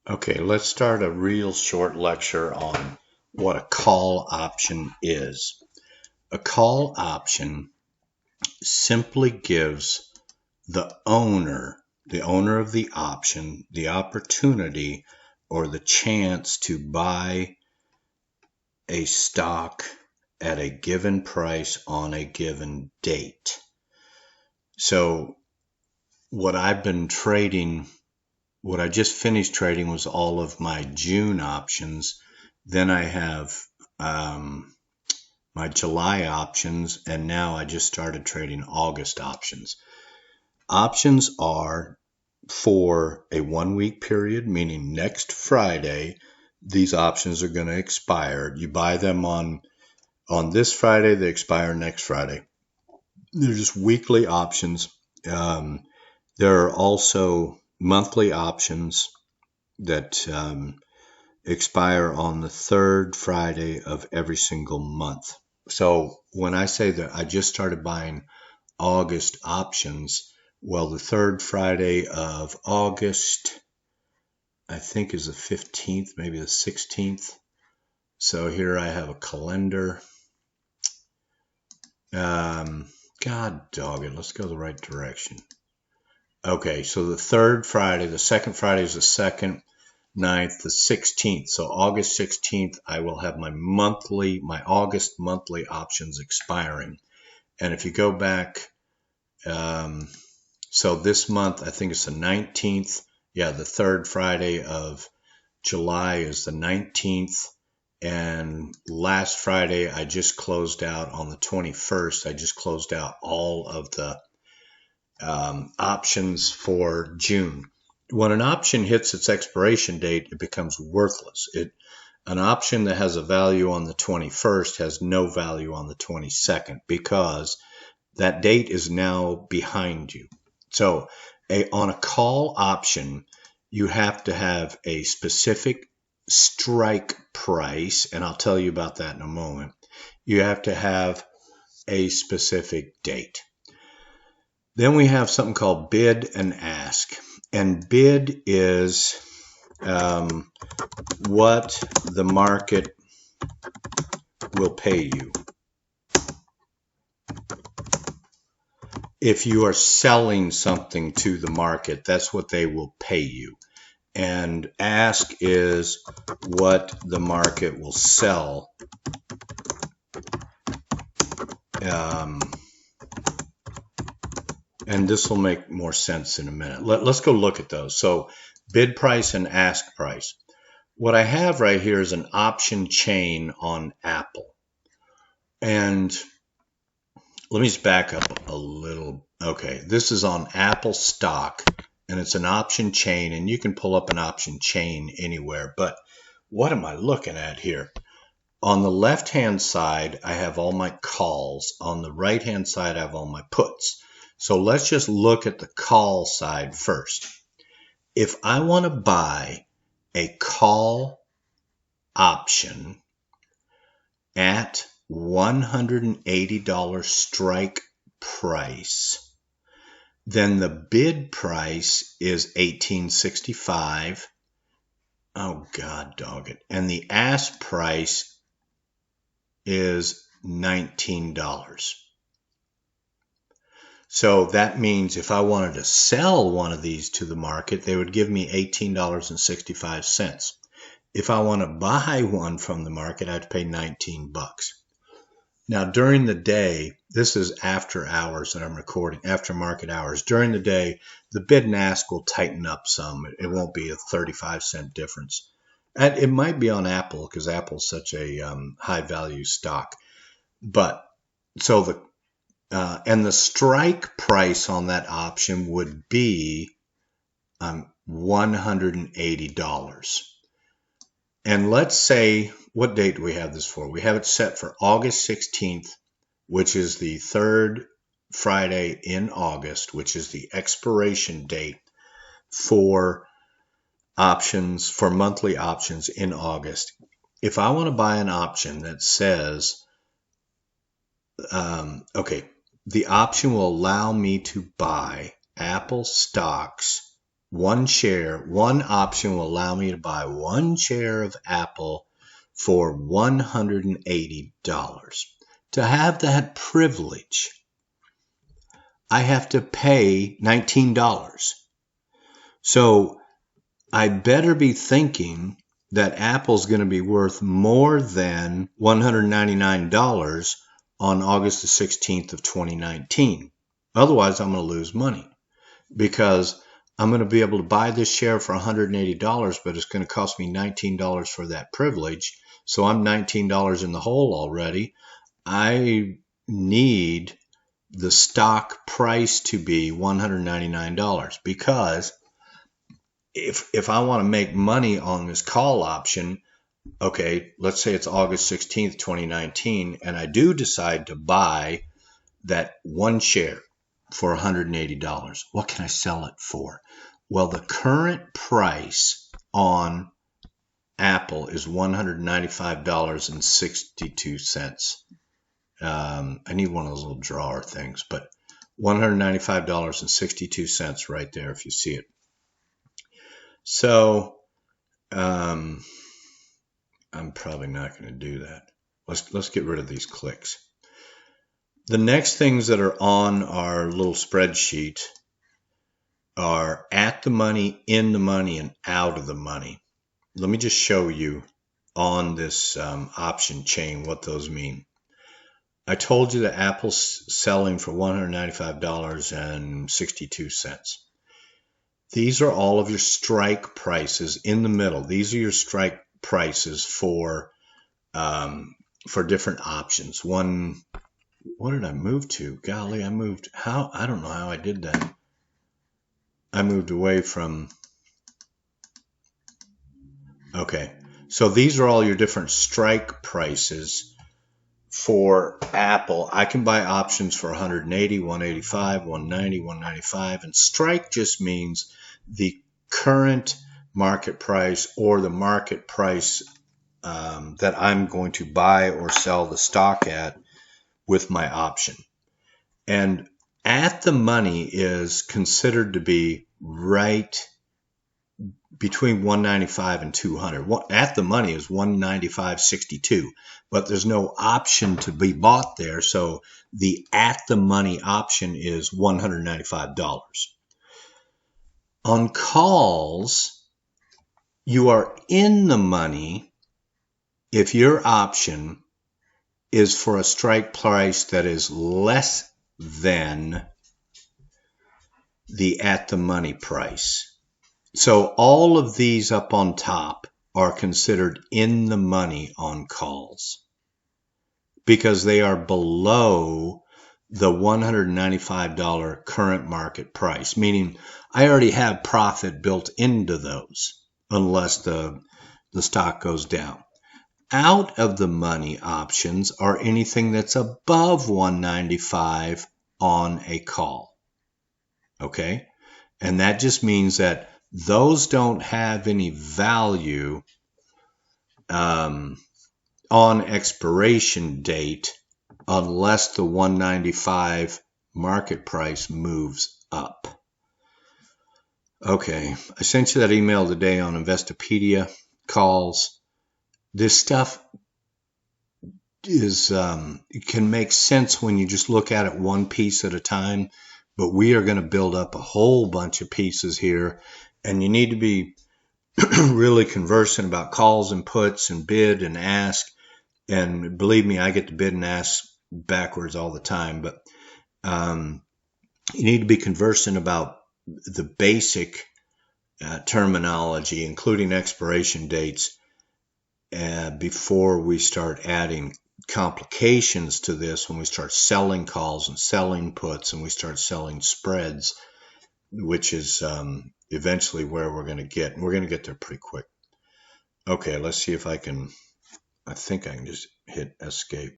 Okay, let's start a real short lecture on what a call option is. A call option simply gives the owner of the option, the opportunity or the chance to buy a stock at a given price on a given date. So what I've been trading What I just finished trading was all of my June options. Then I have my July options, and now I just started trading August options. Options are for a 1 week period, meaning next Friday, these options are going to expire. You buy them on this Friday, they expire next Friday. They're just weekly options. There are also monthly options that expire on the third Friday of every single month. So when I say that I just started buying August options, well, the third Friday of August, I think, is the 15th, maybe the 16th. So here I have a calendar. God dog it, let's go the right direction. Okay, so the third Friday, the second Friday is the 2nd, 9th, the 16th. So August 16th, I will have my August monthly options expiring. And if you go back, so this month, I think it's the 19th. Yeah, the third Friday of July is the 19th. And last Friday, I just closed out on the 21st. I just closed out all of the options for June. When an option hits its expiration date, it becomes worthless. An option that has a value on the 21st has no value on the 22nd because that date is now behind you. So on a call option, you have to have a specific strike price, and I'll tell you about that in a moment. You have to have a specific date. Then we have something called bid and ask. And bid is what the market will pay you. If you are selling something to the market, that's what they will pay you. And ask is what the market will sell. And this will make more sense in a minute. Let's go look at those. So bid price and ask price. What I have right here is an option chain on Apple. And let me just back up a little. Okay, this is on Apple stock, and it's an option chain, and you can pull up an option chain anywhere. But what am I looking at here? On the left-hand side, I have all my calls. On the right-hand side, I have all my puts. So let's just look at the call side first. If I want to buy a call option at $180 strike price, then the bid price is $18.65. Oh, God dog it. And the ask price is $19. So that means if I wanted to sell one of these to the market, they would give me $18.65. If I want to buy one from the market, I have to pay 19 bucks. Now, during the day, this is after hours that I'm recording, after market hours. During the day, the bid and ask will tighten up some. It won't be a 35-cent difference. And it might be on Apple because Apple's such a high-value stock. But so the strike price on that option would be $180. And let's say, what date do we have this for? We have it set for August 16th, which is the third Friday in August, which is the expiration date for options, for monthly options in August. If I want to buy an option that says, okay, the option will allow me to buy Apple stocks one share, one option will allow me to buy one share of Apple for $180. To have that privilege, I have to pay $19. So I better be thinking that Apple's going to be worth more than $199 on August the 16th of 2019. Otherwise, I'm going to lose money because I'm going to be able to buy this share for $180, but it's going to cost me $19 for that privilege. So I'm $19 in the hole already. I need the stock price to be $199 because if I want to make money on this call option, okay, let's say it's August 16th, 2019, and I do decide to buy that one share for $180. What can I sell it for? Well, the current price on Apple is $195.62. I need one of those little drawer things, but $195.62 right there if you see it. So I'm probably not going to do that. Let's get rid of these clicks. The next things that are on our little spreadsheet are at the money, in the money, and out of the money. Let me just show you on this option chain what those mean. I told you that Apple's selling for $195.62. These are all of your strike prices in the middle. These are your strike prices for different options. What did I move to? Golly, I moved. How? I don't know how I did that. I moved away from. Okay, so these are all your different strike prices for Apple. I can buy options for 180, 185, 190, 195, and strike just means the current market price or the market price that I'm going to buy or sell the stock at with my option. And at the money is considered to be right between 195 and 200. At the money is 195.62, but there's no option to be bought there, so the at the money option is $195. On calls, you are in the money if your option is for a strike price that is less than the at the money price. So all of these up on top are considered in the money on calls because they are below the $195 current market price, meaning I already have profit built into those unless the stock goes down. Out of the money options are anything that's above 195 on a call. Okay? And that just means that those don't have any value on expiration date unless the 195 market price moves up. Okay, I sent you that email today on Investopedia calls. This stuff is it can make sense when you just look at it one piece at a time, but we are going to build up a whole bunch of pieces here. And you need to be really conversant about calls and puts and bid and ask. And believe me, I get to bid and ask backwards all the time. But you need to be conversant about the basic terminology, including expiration dates, before we start adding complications to this when we start selling calls and selling puts and we start selling spreads, which is eventually where we're going to get. And we're going to get there pretty quick. Okay, let's see if I think I can just hit escape.